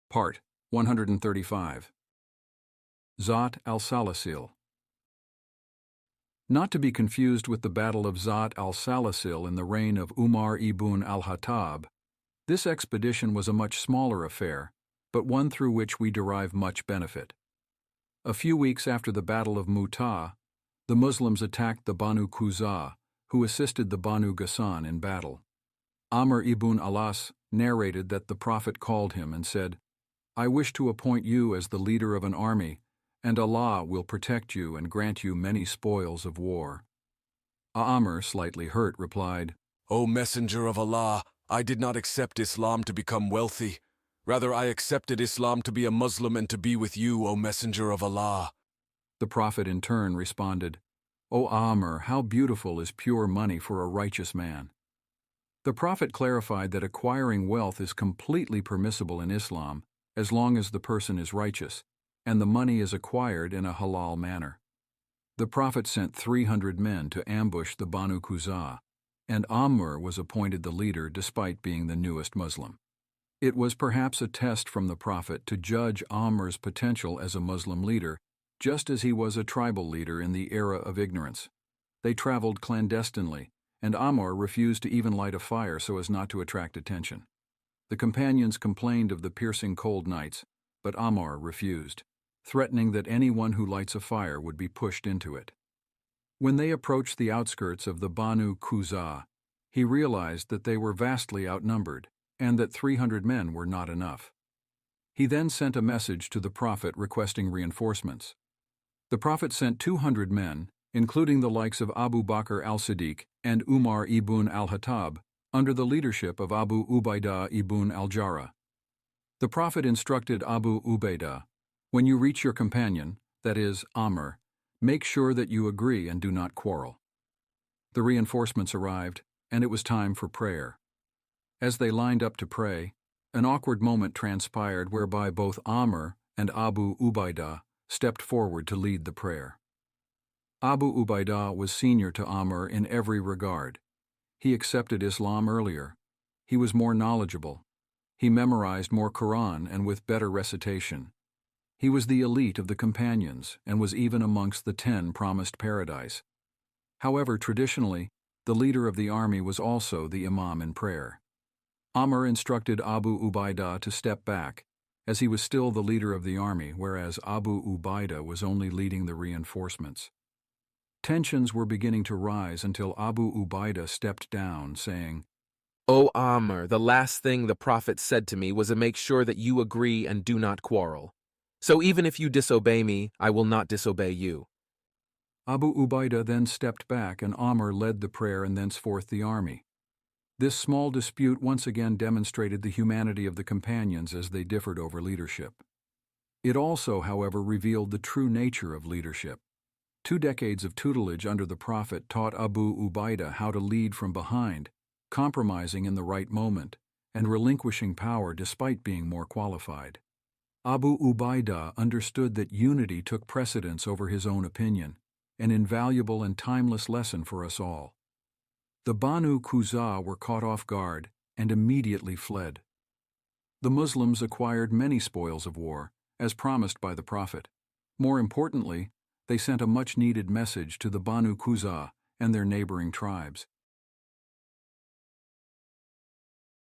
Part 135. Zat al-Salasil. Not to be confused with the Battle of Zat al-Salasil in the reign of Umar ibn al-Khattab, this expedition was a much smaller affair, but one through which we derive much benefit. A few weeks after the Battle of Mu'tah, the Muslims attacked the Banu Quzah, who assisted the Banu Ghassan in battle. Amr ibn al-As narrated that the Prophet called him and said, "I wish to appoint you as the leader of an army, and Allah will protect you and grant you many spoils of war." Amr, slightly hurt, replied, "O Messenger of Allah, I did not accept Islam to become wealthy. Rather, I accepted Islam to be a Muslim and to be with you, O Messenger of Allah." The Prophet in turn responded, "O Amr, how beautiful is pure money for a righteous man." The Prophet clarified that acquiring wealth is completely permissible in Islam as long as the person is righteous, and the money is acquired in a halal manner. The Prophet sent 300 men to ambush the Banu Quzah, and Amr was appointed the leader despite being the newest Muslim. It was perhaps a test from the Prophet to judge Amr's potential as a Muslim leader, just as he was a tribal leader in the era of ignorance. They traveled clandestinely, and Amr refused to even light a fire so as not to attract attention. The companions complained of the piercing cold nights, but Amr refused, threatening that anyone who lights a fire would be pushed into it. When they approached the outskirts of the Banu Quzah, he realized that they were vastly outnumbered and that 300 men were not enough. He then sent a message to the Prophet requesting reinforcements. The Prophet sent 200 men, including the likes of Abu Bakr al-Siddiq and Umar ibn al-Khattab, under the leadership of Abu Ubaidah ibn al-Jarrah. The Prophet instructed Abu Ubaidah, "When you reach your companion, that is, Amr, make sure that you agree and do not quarrel." The reinforcements arrived, and it was time for prayer. As they lined up to pray, an awkward moment transpired whereby both Amr and Abu Ubaidah stepped forward to lead the prayer. Abu Ubaidah was senior to Amr in every regard. He accepted Islam earlier. He was more knowledgeable. He memorized more Quran and with better recitation. He was the elite of the companions and was even amongst the 10 promised paradise. However, traditionally, the leader of the army was also the imam in prayer. Amr instructed Abu Ubaidah to step back, as he was still the leader of the army, whereas Abu Ubaidah was only leading the reinforcements. Tensions were beginning to rise until Abu Ubaidah stepped down, saying, "O Amr, the last thing the Prophet said to me was to make sure that you agree and do not quarrel. So even if you disobey me, I will not disobey you." Abu Ubaidah then stepped back and Amr led the prayer and thenceforth the army. This small dispute once again demonstrated the humanity of the companions as they differed over leadership. It also, however, revealed the true nature of leadership. 2 decades of tutelage under the Prophet taught Abu Ubaidah how to lead from behind, compromising in the right moment, and relinquishing power despite being more qualified. Abu Ubaidah understood that unity took precedence over his own opinion, an invaluable and timeless lesson for us all. The Banu Quzah were caught off guard and immediately fled. The Muslims acquired many spoils of war, as promised by the Prophet. More importantly, they sent a much-needed message to the Banu Quzah and their neighboring tribes.